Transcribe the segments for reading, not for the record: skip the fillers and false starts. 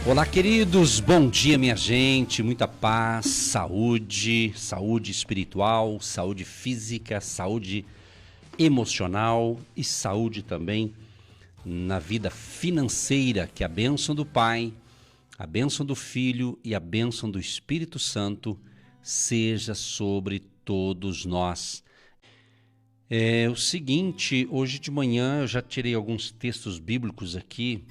Olá, queridos, bom dia, minha gente, muita paz, saúde espiritual, saúde física, saúde emocional e saúde também na vida financeira, que a bênção do Pai, a bênção do Filho e a bênção do Espírito Santo seja sobre todos nós. É o seguinte, hoje de manhã eu já tirei alguns textos bíblicos aqui,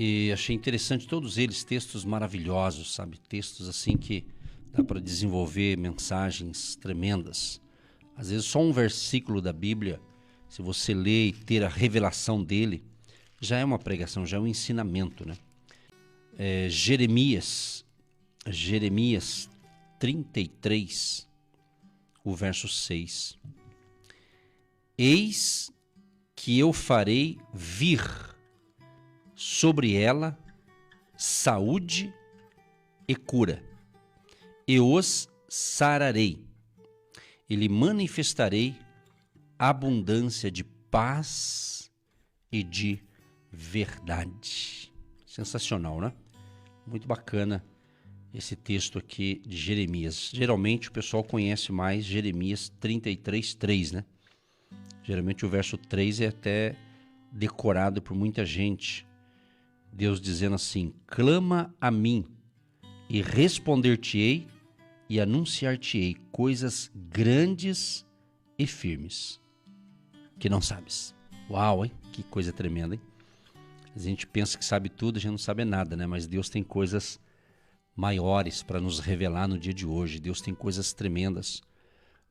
e achei interessante, todos eles textos maravilhosos, sabe? Textos assim que dá para desenvolver mensagens tremendas. Às vezes só um versículo da Bíblia, se você ler e ter a revelação dele, já é uma pregação, já é um ensinamento, né? Jeremias 33, o verso 6. Eis que eu farei vir sobre ela saúde e cura, e os sararei, e lhe manifestarei abundância de paz e de verdade. Sensacional, né? Muito bacana esse texto aqui de Jeremias. Geralmente o pessoal conhece mais Jeremias 33:3, né? Geralmente o verso 3 é até decorado por muita gente. Deus dizendo assim: clama a mim e responder-te-ei e anunciar-te-ei coisas grandes e firmes que não sabes. Uau, hein? Que coisa tremenda, hein? A gente pensa que sabe tudo, a gente não sabe nada, né? Mas Deus tem coisas maiores para nos revelar no dia de hoje. Deus tem coisas tremendas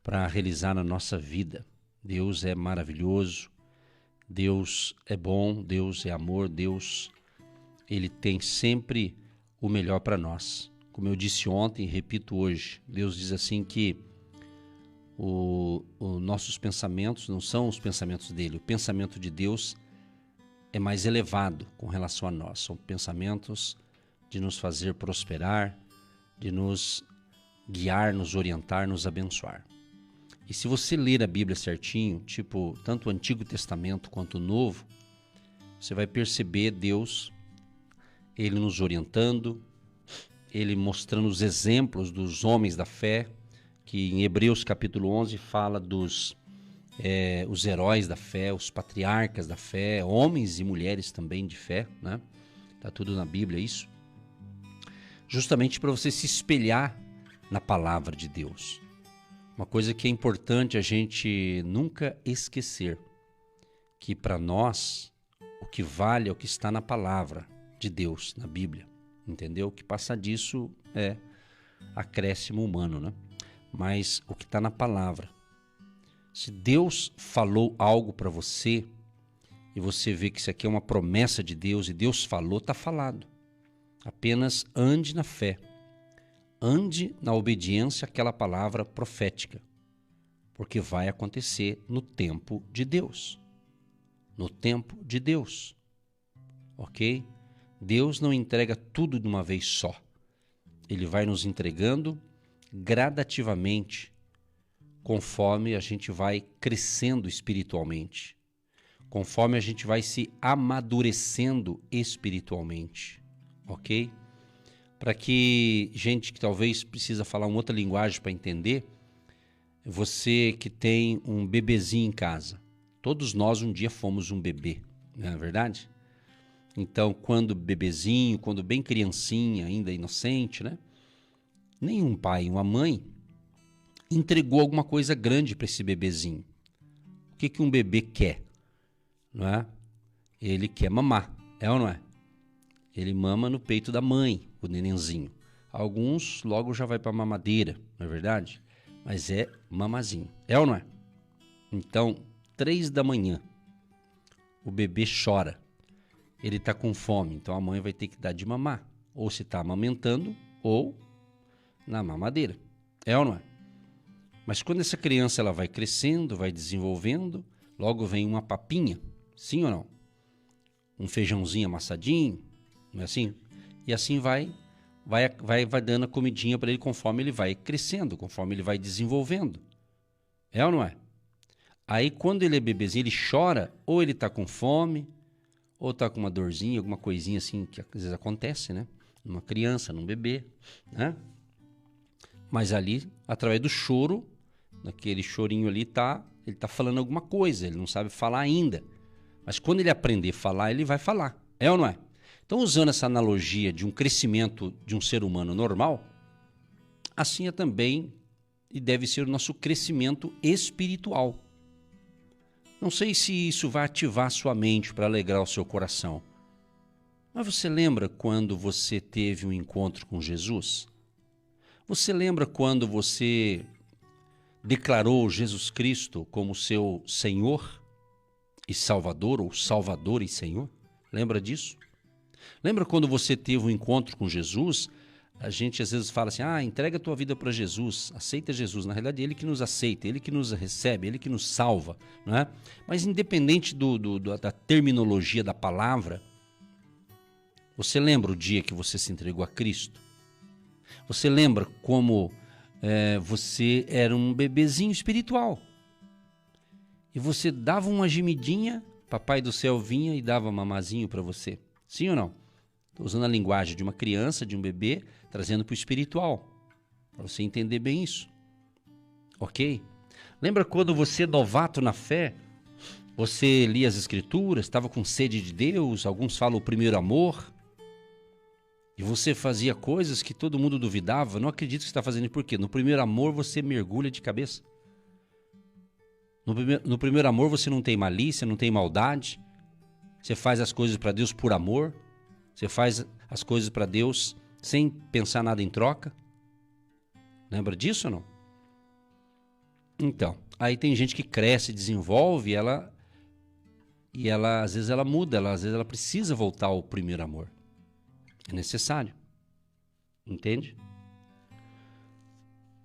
para realizar na nossa vida. Deus é maravilhoso, Deus é bom, Deus é amor, Deus, Ele tem sempre o melhor para nós. Como eu disse ontem e repito hoje, Deus diz assim que os nossos pensamentos não são os pensamentos dele. O pensamento de Deus é mais elevado com relação a nós. São pensamentos de nos fazer prosperar, de nos guiar, nos orientar, nos abençoar. E se você ler a Bíblia certinho, tipo, tanto o Antigo Testamento quanto o Novo, você vai perceber Deus, Ele nos orientando, Ele mostrando os exemplos dos homens da fé, que em Hebreus capítulo 11 fala dos os heróis da fé, os patriarcas da fé, homens e mulheres também de fé, né? Tá tudo na Bíblia isso. Justamente para você se espelhar na palavra de Deus. Uma coisa que é importante a gente nunca esquecer, que para nós o que vale é o que está na palavra de Deus, na Bíblia, entendeu? O que passa disso é acréscimo humano, né? Mas o que está na palavra. Se Deus falou algo para você e você vê que isso aqui é uma promessa de Deus e Deus falou, está falado. Apenas ande na fé, ande na obediência àquela palavra profética, porque vai acontecer no tempo de Deus. No tempo de Deus, ok? Deus não entrega tudo de uma vez só. Ele vai nos entregando gradativamente, conforme a gente vai crescendo espiritualmente, conforme a gente vai se amadurecendo espiritualmente, ok? Para que gente que talvez precisa falar uma outra linguagem para entender, você que tem um bebezinho em casa, todos nós um dia fomos um bebê, não é verdade? Então, quando bebezinho, quando bem criancinha, ainda inocente, né? Nenhum pai e uma mãe entregou alguma coisa grande para esse bebezinho. O que um bebê quer? Não é? Ele quer mamar, é ou não é? Ele mama no peito da mãe, o nenenzinho. Alguns logo já vai para a mamadeira, não é verdade? Mas é mamazinho, é ou não é? Então, 3 da manhã, o bebê chora. Ele está com fome, então a mãe vai ter que dar de mamar. Ou se está amamentando, ou na mamadeira, é ou não é? Mas quando essa criança ela vai crescendo, vai desenvolvendo, logo vem uma papinha, sim ou não? Um feijãozinho amassadinho, não é assim? E assim vai dando a comidinha para ele conforme ele vai crescendo, conforme ele vai desenvolvendo. É ou não é? Aí quando ele é bebezinho, ele chora, ou ele está com fome, ou está com uma dorzinha, alguma coisinha assim, que às vezes acontece, né? Numa criança, num bebê, né? Mas ali, através do choro, naquele chorinho ali, ele está falando alguma coisa, ele não sabe falar ainda. Mas quando ele aprender a falar, ele vai falar. É ou não é? Então, usando essa analogia de um crescimento de um ser humano normal, assim é também e deve ser o nosso crescimento espiritual. Não sei se isso vai ativar sua mente para alegrar o seu coração. Mas você lembra quando você teve um encontro com Jesus? Você lembra quando você declarou Jesus Cristo como seu Senhor e Salvador, ou Salvador e Senhor? Lembra disso? Lembra quando você teve um encontro com Jesus? A gente às vezes fala assim, entrega a tua vida para Jesus, aceita Jesus. Na realidade, Ele que nos aceita, Ele que nos recebe, Ele que nos salva, não é? Mas independente da terminologia da palavra, você lembra o dia que você se entregou a Cristo? Você lembra como você era um bebezinho espiritual? E você dava uma gemidinha, Papai do Céu vinha e dava mamazinho para você. Sim ou não? Estou usando a linguagem de uma criança, de um bebê, trazendo para o espiritual, para você entender bem isso. Ok? Lembra quando você, novato na fé, você lia as Escrituras, estava com sede de Deus, alguns falam o primeiro amor, e você fazia coisas que todo mundo duvidava? Não acredito que você está fazendo por quê? No primeiro amor você mergulha de cabeça. No primeiro amor você não tem malícia, não tem maldade, você faz as coisas para Deus por amor, você faz as coisas para Deus sem pensar nada em troca. Lembra disso ou não? Então, aí tem gente que cresce, desenvolve, e ela às vezes ela muda, às vezes ela precisa voltar ao primeiro amor. É necessário. Entende?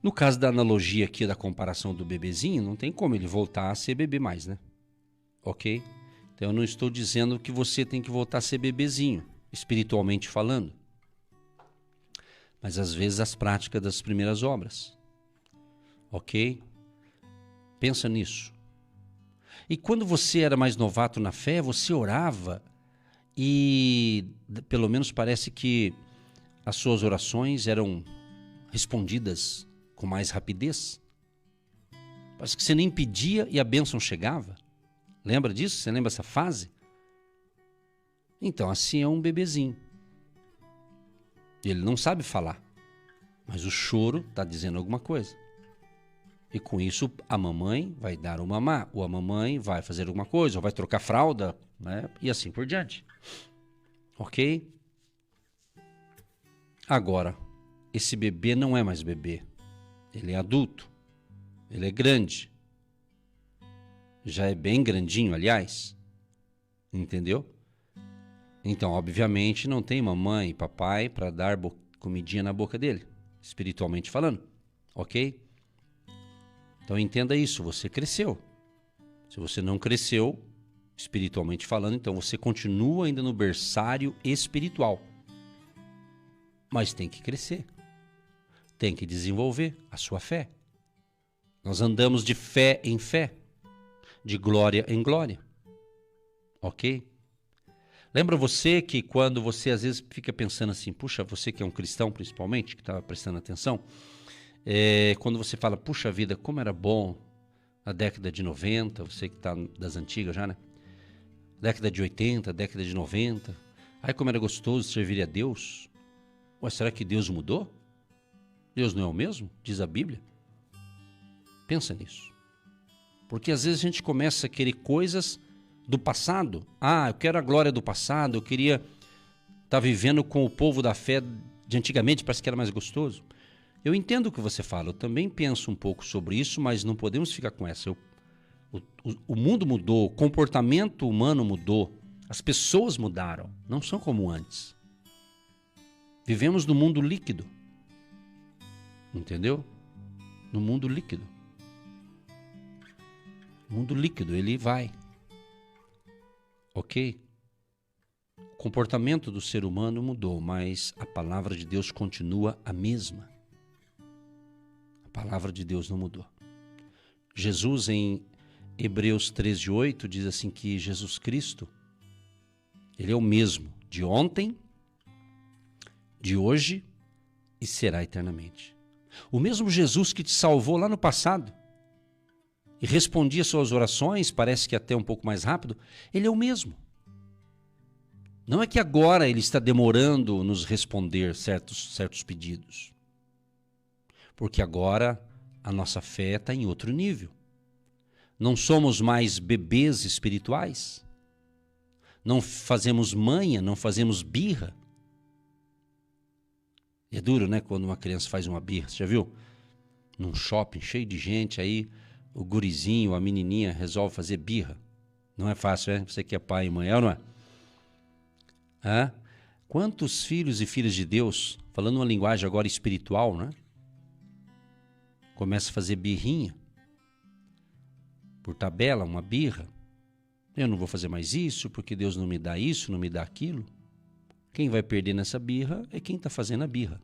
No caso da analogia aqui, da comparação do bebezinho, não tem como ele voltar a ser bebê mais, né? Ok? Então eu não estou dizendo que você tem que voltar a ser bebezinho, espiritualmente falando. Mas às vezes as práticas das primeiras obras. Ok? Pensa nisso. E quando você era mais novato na fé, você orava e pelo menos parece que as suas orações eram respondidas com mais rapidez. Parece que você nem pedia e a bênção chegava. Lembra disso? Você lembra essa fase? Então, assim é um bebezinho. Ele não sabe falar, mas o choro está dizendo alguma coisa. E com isso a mamãe vai dar o mamar, ou a mamãe vai fazer alguma coisa, ou vai trocar fralda, né? E assim por diante. Ok? Agora, esse bebê não é mais bebê. Ele é adulto. Ele é grande. Já é bem grandinho, aliás. Entendeu? Então, obviamente, não tem mamãe e papai para dar comidinha na boca dele, espiritualmente falando. Ok? Então, entenda isso. Você cresceu. Se você não cresceu, espiritualmente falando, então você continua ainda no berçário espiritual. Mas tem que crescer. Tem que desenvolver a sua fé. Nós andamos de fé em fé, de glória em glória. Ok? Lembra você que quando você às vezes fica pensando assim, puxa, você que é um cristão principalmente, que está prestando atenção, quando você fala, puxa vida, como era bom na década de 90, você que está das antigas já, né? Década de 80, década de 90, ai como era gostoso servir a Deus. Ué, será que Deus mudou? Deus não é o mesmo? Diz a Bíblia. Pensa nisso. Porque às vezes a gente começa a querer coisas do passado. Eu quero a glória do passado, eu queria estar vivendo com o povo da fé de antigamente, parece que era mais gostoso. Eu entendo o que você fala, eu também penso um pouco sobre isso, mas não podemos ficar com essa. O mundo mudou, o comportamento humano mudou, as pessoas mudaram, não são como antes. Vivemos no mundo líquido. Entendeu? No mundo líquido. O mundo líquido, ele vai. Ok? O comportamento do ser humano mudou, mas a palavra de Deus continua a mesma. A palavra de Deus não mudou. Jesus, em Hebreus 13:8, diz assim que Jesus Cristo, Ele é o mesmo de ontem, de hoje e será eternamente. O mesmo Jesus que te salvou lá no passado e respondia suas orações, parece que até um pouco mais rápido, ele é o mesmo. Não é que agora ele está demorando nos responder certos pedidos. Porque agora a nossa fé está em outro nível. Não somos mais bebês espirituais. Não fazemos manha, não fazemos birra. É duro, né, quando uma criança faz uma birra. Você já viu? Num shopping cheio de gente, aí o gurizinho, a menininha resolve fazer birra. Não é fácil, é? Você que é pai e mãe, é ou não é? Hã? Quantos filhos e filhas de Deus, falando uma linguagem agora espiritual, né? Começa a fazer birrinha. Por tabela, uma birra. Eu não vou fazer mais isso, porque Deus não me dá isso, não me dá aquilo. Quem vai perder nessa birra é quem está fazendo a birra.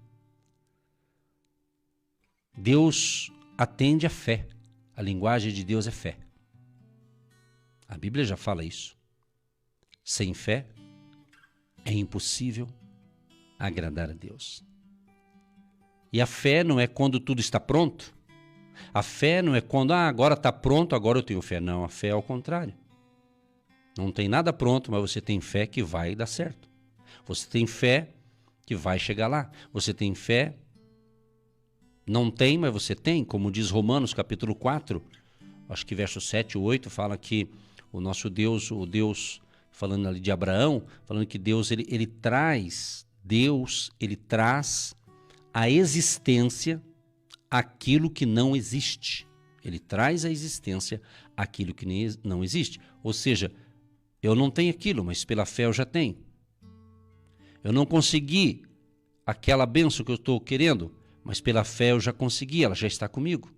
Deus atende a fé. A linguagem de Deus é fé. A Bíblia já fala isso. Sem fé é impossível agradar a Deus. E a fé não é quando tudo está pronto. A fé não é quando, agora está pronto, agora eu tenho fé. Não, a fé é ao contrário. Não tem nada pronto, mas você tem fé que vai dar certo. Você tem fé que vai chegar lá. Você tem fé, não tem, mas você tem, como diz Romanos capítulo 4, acho que verso 7 ou 8, fala que o nosso Deus, o Deus, falando ali de Abraão, falando que Deus, ele traz à existência aquilo que não existe. Ele traz à existência aquilo que não existe. Ou seja, eu não tenho aquilo, mas pela fé eu já tenho. Eu não consegui aquela bênção que eu estou querendo, mas pela fé eu já consegui, ela já está comigo.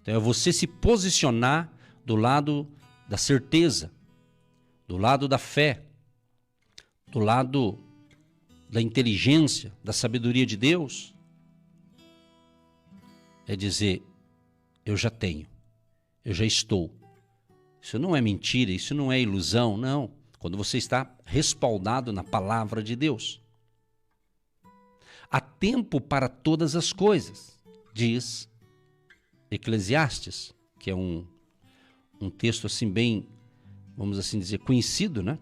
Então é você se posicionar do lado da certeza, do lado da fé, do lado da inteligência, da sabedoria de Deus. É dizer, eu já tenho, eu já estou. Isso não é mentira, isso não é ilusão, não. Quando você está respaldado na palavra de Deus. Há tempo para todas as coisas, diz Eclesiastes, que é um texto assim bem, vamos assim dizer, conhecido, né?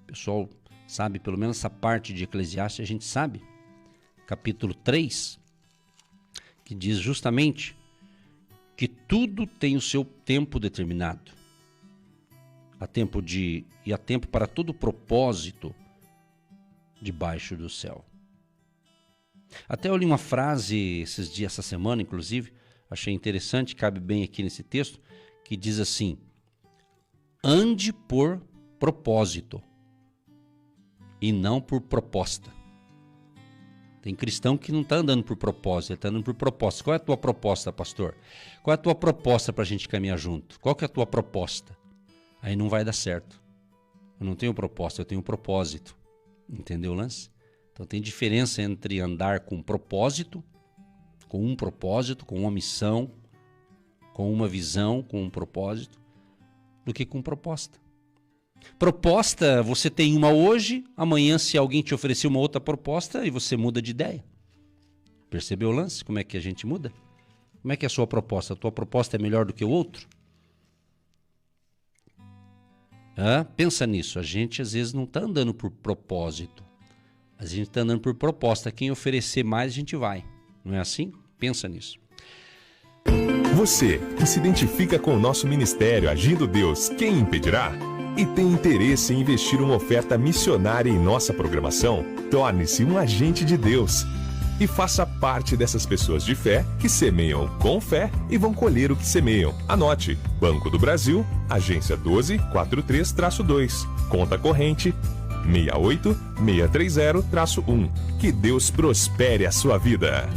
O pessoal sabe, pelo menos essa parte de Eclesiastes a gente sabe. Capítulo 3, que diz justamente que tudo tem o seu tempo determinado. Há tempo e há tempo para todo propósito debaixo do céu. Até eu li uma frase essa semana, inclusive, achei interessante, cabe bem aqui nesse texto, que diz assim: ande por propósito e não por proposta. Tem cristão que não está andando por propósito, ele está andando por proposta. Qual é a tua proposta, pastor? Qual é a tua proposta para a gente caminhar junto? Qual que é a tua proposta? Aí não vai dar certo. Eu não tenho proposta, eu tenho propósito. Entendeu o lance? Então tem diferença entre andar com propósito, com uma missão, com uma visão, com um propósito, do que com proposta. Proposta, você tem uma hoje, amanhã se alguém te oferecer uma outra proposta, e você muda de ideia. Percebeu o lance? Como é que a gente muda? Como é que é a sua proposta? A tua proposta é melhor do que o outro? Pensa nisso, a gente às vezes não está andando por propósito, a gente está andando por proposta. Quem oferecer mais a gente vai, não é assim? Pensa nisso. Você que se identifica com o nosso ministério Agindo Deus, quem impedirá? E tem interesse em investir uma oferta missionária em nossa programação? Torne-se um agente de Deus e faça parte dessas pessoas de fé que semeiam com fé e vão colher o que semeiam. Anote: Banco do Brasil, agência 1243-2, conta corrente 68630-1. Que Deus prospere a sua vida.